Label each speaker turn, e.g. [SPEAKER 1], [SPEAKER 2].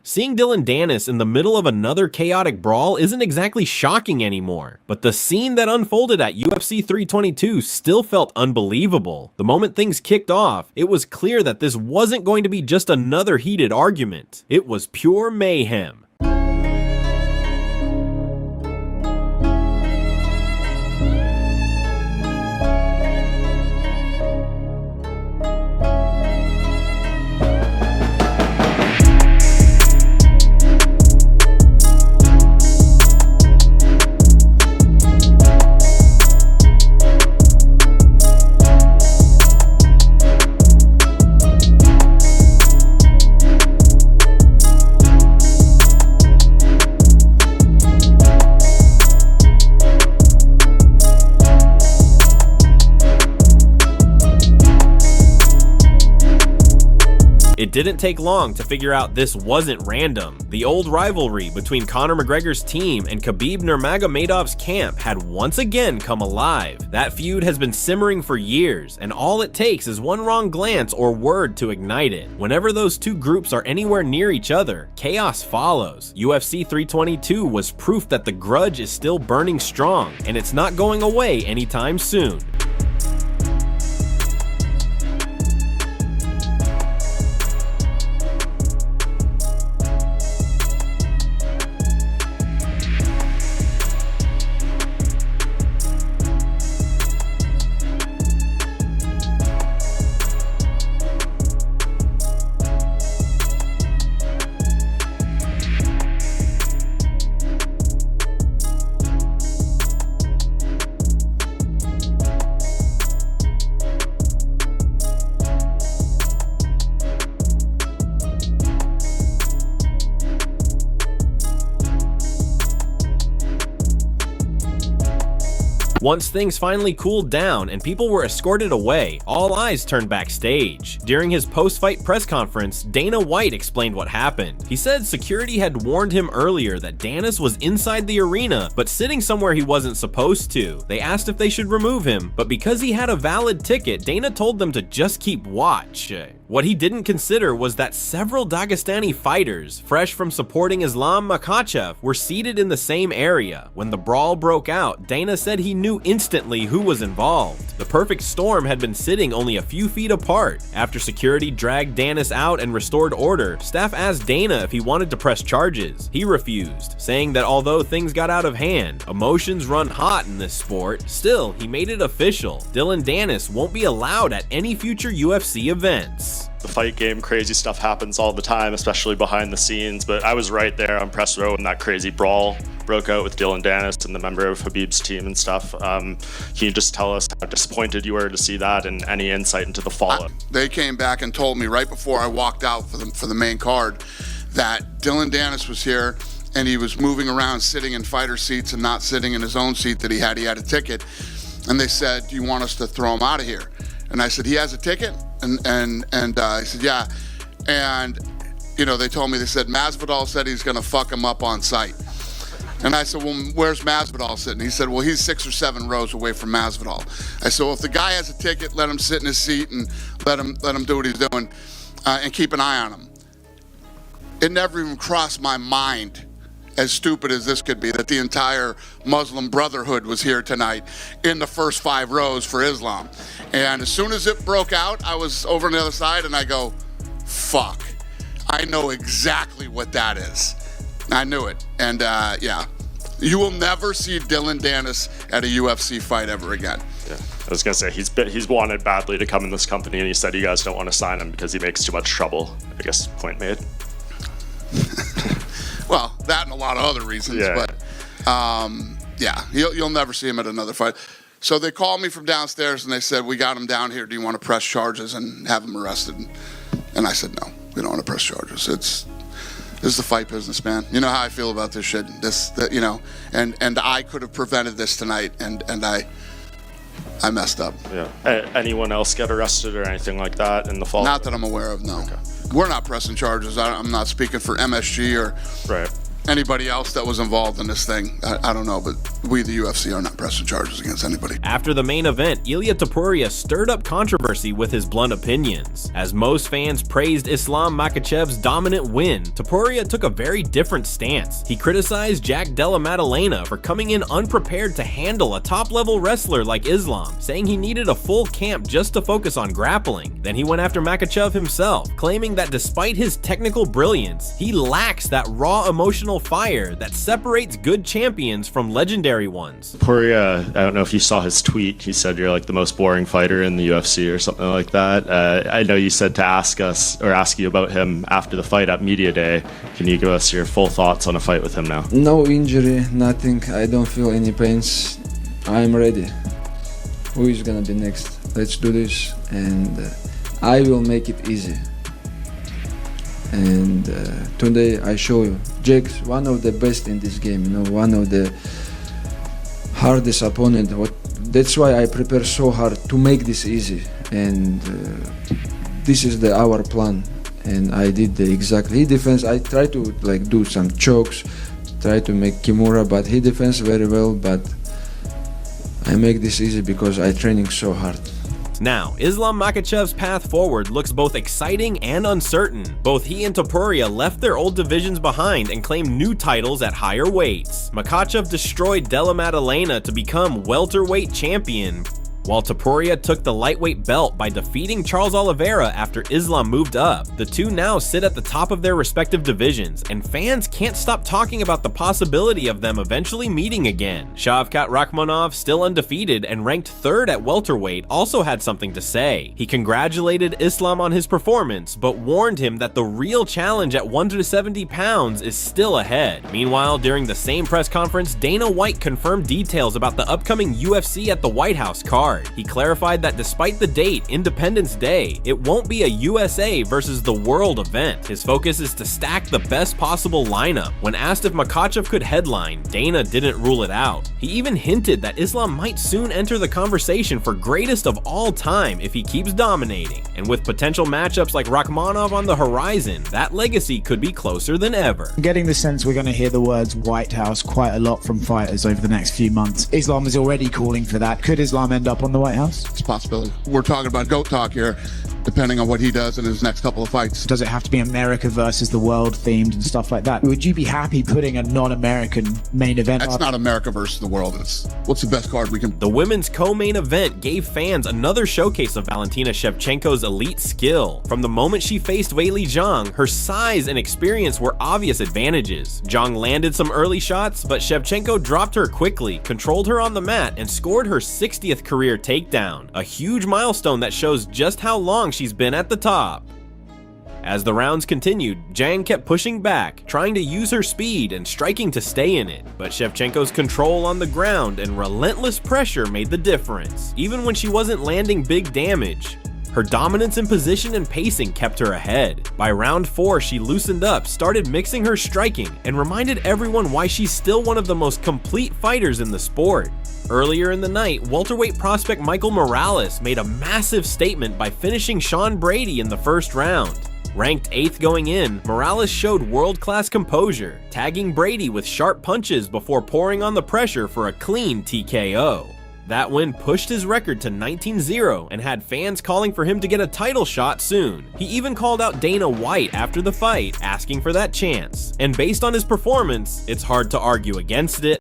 [SPEAKER 1] Seeing Dillon Danis in the middle of another chaotic brawl isn't exactly shocking anymore, but the scene that unfolded at UFC 322 still felt unbelievable. The moment things kicked off, it was clear that this wasn't going to be just another heated argument. It was pure mayhem. It didn't take long to figure out this wasn't random. The old rivalry between Conor McGregor's team and Khabib Nurmagomedov's camp had once again come alive. That feud has been simmering for years, and all it takes is one wrong glance or word to ignite it. Whenever those two groups are anywhere near each other, chaos follows. UFC 322 was proof that the grudge is still burning strong, and it's not going away anytime soon. Once things finally cooled down and people were escorted away, all eyes turned backstage. During his post-fight press conference, Dana White explained what happened. He said security had warned him earlier that Danis was inside the arena, but sitting somewhere he wasn't supposed to. They asked if they should remove him, but because he had a valid ticket, Dana told them to just keep watch. What he didn't consider was that several Dagestani fighters, fresh from supporting Islam Makhachev, were seated in the same area. When the brawl broke out, Dana said he knew instantly who was involved. The perfect storm had been sitting only a few feet apart. After security dragged Danis out and restored order, staff asked Dana if he wanted to press charges. He refused, saying that although things got out of hand, emotions run hot in this sport, still, he made it official. Dillon Danis won't be allowed at any future UFC events.
[SPEAKER 2] The fight game, crazy stuff happens all the time, especially behind the scenes, but I was right there on press row when that crazy brawl broke out with Dillon Danis and the member of Khabib's team and stuff. Can you just tell us how disappointed you were to see that and any insight into the fallout?
[SPEAKER 3] They came back and told me right before I walked out for the main card that Dillon Danis was here and he was moving around sitting in fighter seats and not sitting in his own seat that he had a ticket. And they said, do you want us to throw him out of here? And I said, he has a ticket? And I said, yeah. And, you know, they told me, they said, Masvidal said he's going to fuck him up on sight. And I said, well, where's Masvidal sitting? He said, well, he's 6 or 7 rows away from Masvidal. I said, well, if the guy has a ticket, let him sit in his seat and let him do what he's doing and keep an eye on him. It never even crossed my mind, as stupid as this could be, that the entire Muslim Brotherhood was here tonight in the first 5 rows for Islam. And as soon as it broke out, I was over on the other side and I go, fuck, I know exactly what that is. I knew it. And yeah, you will never see Dillon Danis at a UFC fight ever again.
[SPEAKER 2] Yeah, I was gonna say he's wanted badly to come in this company, and he said you guys don't want to sign him because he makes too much trouble. I guess point made.
[SPEAKER 3] Well, that and a lot of other reasons,
[SPEAKER 2] yeah.
[SPEAKER 3] But yeah, you'll never see him at another fight. So they called me from downstairs and they said, we got him down here. Do you want to press charges and have him arrested? And I said, no, we don't want to press charges. This is the fight business, man. You know how I feel about this shit. You know, and I could have prevented this tonight, and I messed up.
[SPEAKER 2] Yeah. Anyone else get arrested or anything like that in the fall?
[SPEAKER 3] Not that I'm aware of, no. Okay. We're not pressing charges. I'm not speaking for MSG or
[SPEAKER 2] right.
[SPEAKER 3] anybody else that was involved in this thing. I don't know, but we, the UFC, are not pressing charges against anybody.
[SPEAKER 1] After the main event, Ilia Topuria stirred up controversy with his blunt opinions. As most fans praised Islam Makhachev's dominant win, Topuria took a very different stance. He criticized Jack Della Maddalena for coming in unprepared to handle a top-level wrestler like Islam, saying he needed a full camp just to focus on grappling. Then he went after Makhachev himself, claiming that despite his technical brilliance, he lacks that raw emotional fire that separates good champions from legendary ones.
[SPEAKER 2] Topuria, I don't know if you saw his tweet. He said you're like the most boring fighter in the UFC or something like that. I know you said to ask you about him after the fight at Media Day. Can you give us your full thoughts on a fight with him now?
[SPEAKER 4] No injury, nothing. I don't feel any pains. I'm ready. Who is gonna be next? Let's do this, and I will make it easy. And today I show you, Jake's one of the best in this game. You know, one of the hardest opponent. That's why I prepare so hard to make this easy. And this is our plan. And I did the exactly. He defends. I try to like do some chokes, try to make Kimura, but he defends very well. But I make this easy because I training so hard.
[SPEAKER 1] Now, Islam Makhachev's path forward looks both exciting and uncertain. Both he and Topuria left their old divisions behind and claimed new titles at higher weights. Makhachev destroyed Della Maddalena to become welterweight champion, while Topuria took the lightweight belt by defeating Charles Oliveira after Islam moved up. The two now sit at the top of their respective divisions, and fans can't stop talking about the possibility of them eventually meeting again. Shavkat Rakhmonov, still undefeated and ranked 3rd at welterweight, also had something to say. He congratulated Islam on his performance, but warned him that the real challenge at 170 pounds is still ahead. Meanwhile, during the same press conference, Dana White confirmed details about the upcoming UFC at the White House card. He clarified that despite the date, Independence Day, it won't be a USA versus the world event. His focus is to stack the best possible lineup. When asked if Makhachev could headline, Dana didn't rule it out. He even hinted that Islam might soon enter the conversation for greatest of all time if he keeps dominating. And with potential matchups like Rakhmonov on the horizon, that legacy could be closer than ever.
[SPEAKER 5] I'm getting the sense we're going to hear the words White House quite a lot from fighters over the next few months. Islam is already calling for that. Could Islam end up on the White House?
[SPEAKER 3] It's a possibility. We're talking about GOAT talk here, depending on what he does in his next couple of fights.
[SPEAKER 5] Does it have to be America versus the world themed and stuff like that? Would you be happy putting a non-American main event
[SPEAKER 3] That's
[SPEAKER 5] up?
[SPEAKER 3] not America versus the world. It's what's the best card we can...
[SPEAKER 1] The women's co-main event gave fans another showcase of Valentina Shevchenko's elite skill. From the moment she faced Weili Zhang, her size and experience were obvious advantages. Zhang landed some early shots, but Shevchenko dropped her quickly, controlled her on the mat, and scored her 60th career takedown. A huge milestone that shows just how long she's been at the top. As the rounds continued, Zhang kept pushing back, trying to use her speed and striking to stay in it, but Shevchenko's control on the ground and relentless pressure made the difference. Even when she wasn't landing big damage, her dominance in position and pacing kept her ahead. By round 4, she loosened up, started mixing her striking, and reminded everyone why she's still one of the most complete fighters in the sport. Earlier in the night, welterweight prospect Michael Morales made a massive statement by finishing Sean Brady in the first round. Ranked 8th going in, Morales showed world-class composure, tagging Brady with sharp punches before pouring on the pressure for a clean TKO. That win pushed his record to 19-0 and had fans calling for him to get a title shot soon. He even called out Dana White after the fight, asking for that chance. And based on his performance, it's hard to argue against it.